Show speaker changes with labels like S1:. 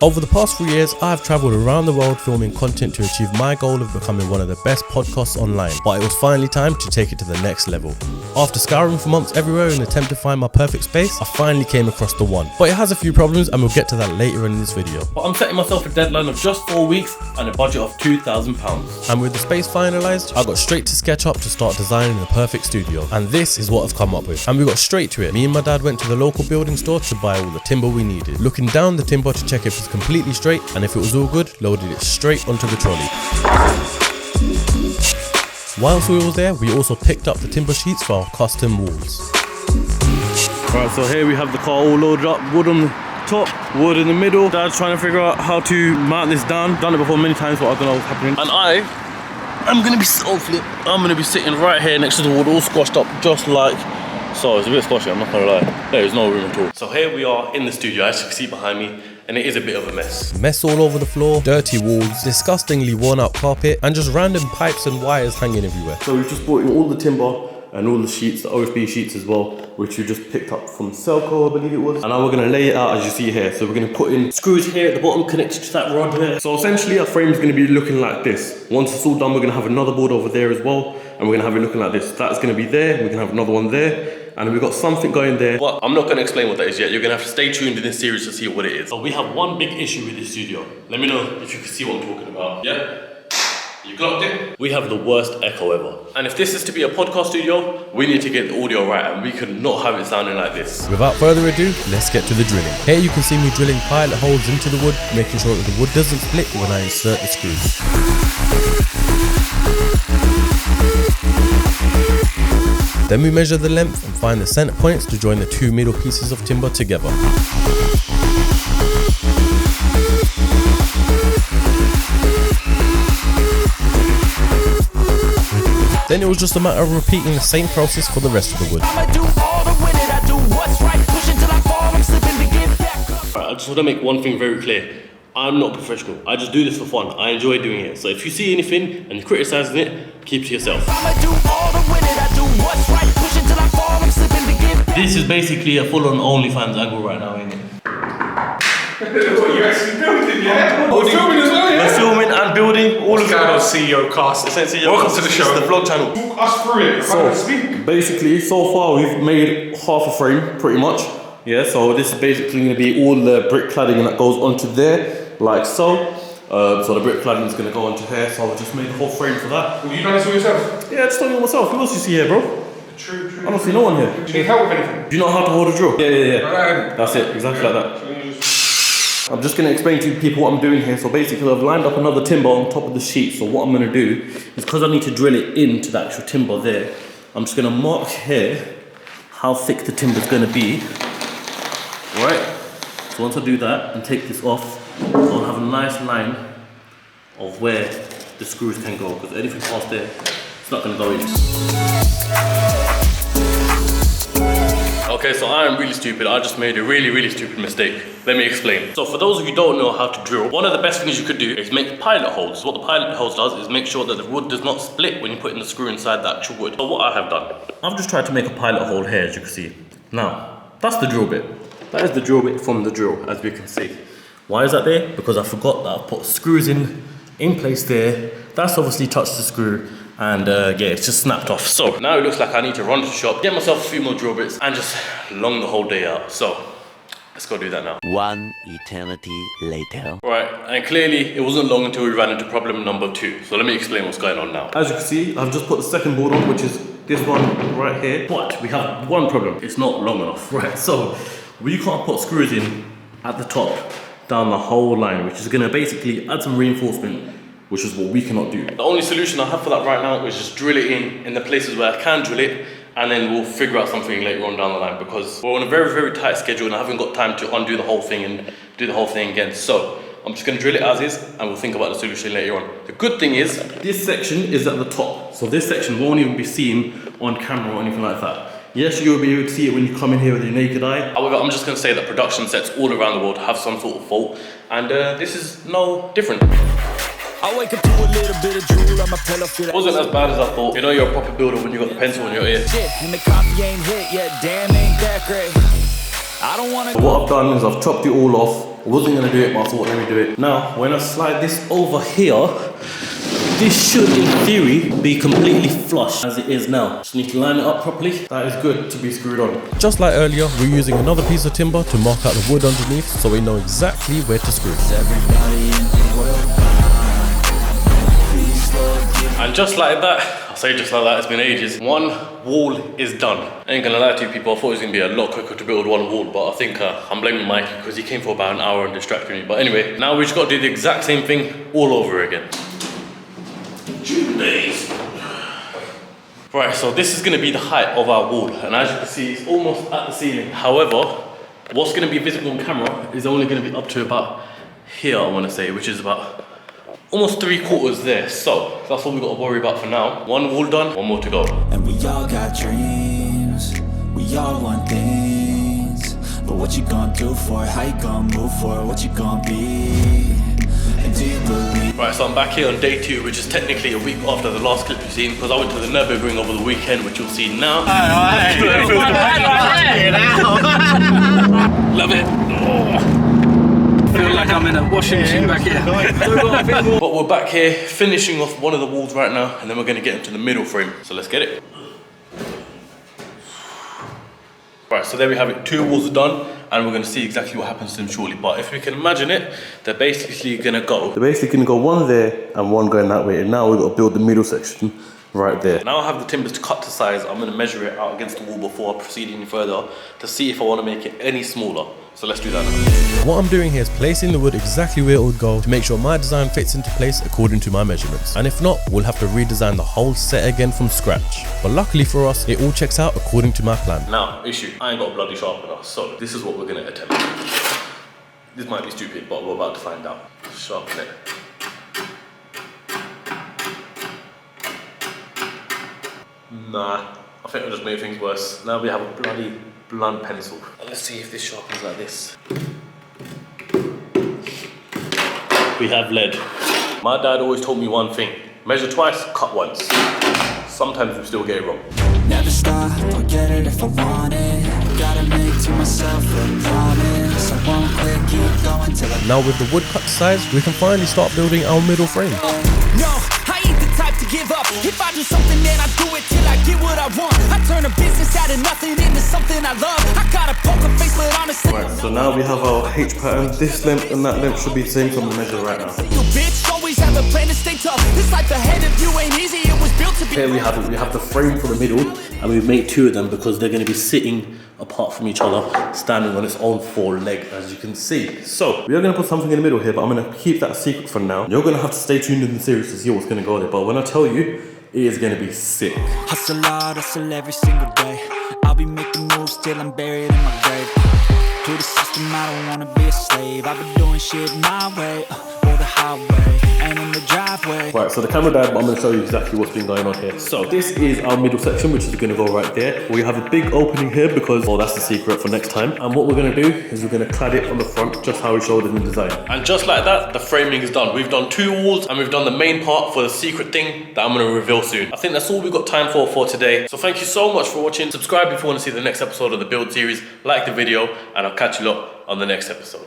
S1: Over the past 3 years, I have travelled around the world filming content to achieve my goal of becoming one of the best podcasts online, but it was finally time to take it to the next level. After scouring for months everywhere in an attempt to find my perfect space, I finally came across the one. But it has a few problems and we'll get to that later in this video. But I'm setting myself a deadline of just 4 weeks and a budget of £2,000. And with the space finalised, I got straight to SketchUp to start designing the perfect studio. And this is what I've come up with. And we got straight to it. Me and my dad went to the local building store to buy all the timber we needed. Looking down the timber to check if it's completely straight, and if it was all good, loaded it straight onto the trolley. Whilst we were there, we also picked up the timber sheets for our custom walls. Right, so here we have the car all loaded up, wood on the top, wood in the middle. Dad's trying to figure out how to mount this down. Done it before many times, but I don't know what's happening. And I'm gonna be I'm gonna be sitting right here next to the wood, all squashed up just like so. It's a bit squashy, I'm not gonna lie. There's no room at all. So here we are in the studio, as you can see behind me, and it is a bit of a mess. Mess all over the floor, dirty walls, disgustingly worn out carpet, and just random pipes and wires hanging everywhere. So we've just brought in all the timber and all the sheets, the OSB sheets as well, which we just picked up from Selco, I believe it was. And now we're gonna lay it out as you see here. So we're gonna put in screws here at the bottom connected to that rod there. So essentially our frame is gonna be looking like this. Once it's all done, we're gonna have another board over there as well, and we're gonna have it looking like this. That's gonna be there, we're gonna have another one there, and we've got something going there. But I'm not gonna explain what that is yet. You're gonna have to stay tuned in this series to see what it is. So we have one big issue with this studio. Let me know if you can see what I'm talking about. Yeah? You clocked it? We have the worst echo ever. And if this is to be a podcast studio, we need to get the audio right, and we could not have it sounding like this. Without further ado, let's get to the drilling. Here you can see me drilling pilot holes into the wood, making sure that the wood doesn't split when I insert the screws. Then we measure the length and find the center points to join the two middle pieces of timber together. Then it was just a matter of repeating the same process for the rest of the wood. Alright, I just want to make one thing very clear. I'm not professional. I just do this for fun. I enjoy doing it. So if you see anything and you're criticizing it, keep to yourself. This is basically a full-on OnlyFans angle right now, ain't it?
S2: What, you actually building, yeah? We're filming as well, yeah?
S1: We're filming and building all of it.
S2: Welcome to the show.
S1: It's the vlog channel.
S2: Walk us through it.
S1: So, basically, so far we've made half a frame, pretty much. Yeah, so this is basically going to be all the brick cladding that goes onto there, like so. So the brick cladding is going to go onto here, so I just made the whole frame for that.
S2: Well, you done this all yourself?
S1: Yeah, I just done it myself. Who else you see here, bro?
S2: True.
S1: I don't see no one here.
S2: Do you need help with anything?
S1: Do you know how to hold a drill? Yeah. That's it, exactly like that. I'm just going to explain to people what I'm doing here. So basically I've lined up another timber on top of the sheet. So what I'm going to do is, because I need to drill it into the actual timber there, I'm just going to mark here how thick the timber is going to be. Right? So once I do that and take this off, I'll have a nice line of where the screws can go, because anything past there, it's not going to go in. Okay, so I am really stupid. I just made a really stupid mistake. Let me explain. So for those of you who don't know how to drill, one of the best things you could do is make pilot holes. What the pilot holes does is make sure that the wood does not split when you put in the screw inside the actual wood. So what I have done, I've just tried to make a pilot hole here, as you can see. Now, that's the drill bit. That is the drill bit from the drill, as we can see. Why is that there? Because I forgot that I've put screws in place there. That's obviously touched the screw. And yeah, it's just snapped off. So now it looks like I need to run to the shop, get myself a few more drill bits, and just long the whole day out. So let's go do that now.
S3: One eternity later.
S1: Right, and clearly it wasn't long until we ran into problem number 2. So let me explain what's going on now. As you can see, I've just put the second board on, which is this one right here. But we have one problem. It's not long enough. Right, so we can't put screws in at the top down the whole line, which is gonna basically add some reinforcement, which is what we cannot do. The only solution I have for that right now is just drill it in the places where I can drill it, and then we'll figure out something later on down the line, because we're on a very tight schedule and I haven't got time to undo the whole thing and do the whole thing again. So I'm just gonna drill it as is, and we'll think about the solution later on. The good thing is, this section is at the top. So this section won't even be seen on camera or anything like that. Yes, you'll be able to see it when you come in here with your naked eye. However, I'm just gonna say that production sets all around the world have some sort of fault, and this is no different.
S4: I wake up to a little bit of drool on my pillow.
S1: It wasn't as bad as I thought. You know you're a proper builder when you got the pencil in your ear.
S4: And the copy ain't hit yet, damn ain't that great. I don't wanna.
S1: What I've done is I've chopped it all off, wasn't gonna do it, but I thought, let me do it. Now, when I slide this over here, this should, in theory, be completely flush as it is now. Just need to line it up properly. That is good to be screwed on. Just like earlier, we're using another piece of timber to mark out the wood underneath so we know exactly where to screw. And just like that, I say just like that, it's been ages, one wall is done. I ain't gonna lie to you people, I thought it was gonna be a lot quicker to build one wall, but I think I'm blaming Mikey because he came for about an hour and distracted me. But anyway, now we just gotta do the exact same thing all over again. 2 days. Right, so this is gonna be the height of our wall, and as you can see, it's almost at the ceiling. However, what's gonna be visible on camera is only gonna be up to about here, I wanna say, which is about almost 3/4 there. So that's all we got to worry about for now. One wall done, one more to go.
S5: And we all got dreams, we all want things, but what you gonna do for it? How you gonna move for it? What you gonna be? And do you believe?
S1: Right, so I'm back here on day 2, which is technically a week after the last clip you've seen, because I went to the Nürburgring over the weekend, which you'll see now. Love it.
S2: I feel like I'm in a washing machine back here.
S1: But we're back here finishing off one of the walls right now, and then we're gonna get into the middle frame. So let's get it. Right, so there we have it. 2 walls are done, and we're gonna see exactly what happens to them shortly. But if we can imagine it, they're basically gonna go one there and one going that way. And now we've got to build the middle section right there. Now I have the timbers to cut to size. I'm gonna measure it out against the wall before I proceed any further to see if I wanna make it any smaller. So let's do that now. What I'm doing here is placing the wood exactly where it would go to make sure my design fits into place according to my measurements. And if not, we'll have to redesign the whole set again from scratch. But luckily for us, it all checks out according to my plan. Now, issue, I ain't got a bloody sharpener, so this is what we're gonna attempt. This might be stupid, but we're about to find out. Sharpen it. Nah, I think I'll just make things worse. Now we have a bloody blunt pencil. Let's see if this sharpens like this. We have lead. My dad always told me one thing: measure twice, cut once. Sometimes we still get it wrong.
S5: Never stop, I'll get it if I want it. Gotta make to myself a promise. I won't quit, keep going till I...
S1: Now with the wood cut to size, we can finally start building our middle frame.
S4: No, I ain't the type to give up. If I do something, then I do it till I get what I want. I turn a business out of nothing into something I love. I got a poker face, but honestly.
S1: Right, so now we have our H pattern. This length and that length should be the same, so I'm gonna measure right now.
S4: You bitch, always have a plan to stay tough. This life ahead of you ain't easy, it was built to be.
S1: Here we have it. We have the frame for the middle, and we've made 2 of them because they're gonna be sitting apart from each other, standing on its own 4 legs, as you can see. So we are gonna put something in the middle here, but I'm gonna keep that a secret for now. You're gonna have to stay tuned in the series to see what's gonna go there, but when I tell you, it is gonna be sick.
S5: Hustle hard, hustle every single day. I'll be making moves till I'm buried in my grave. To the system, I don't wanna be a slave. I've been doing shit my way, or the highway, and in the driveway.
S1: Right, so the camera died, but I'm gonna show you exactly what's been going on here. So this is our middle section, which is gonna go right there. We have a big opening here because, well, that's the secret for next time. And what we're gonna do is we're gonna clad it on the front, just how we showed in the design. And just like that, the framing is done. We've done 2 walls, and we've done the main part for the secret thing that I'm gonna reveal soon. I think that's all we've got time for today. So thank you so much for watching. Subscribe if you wanna see the next episode of the build series. Like the video, and I'll catch you lot on the next episode.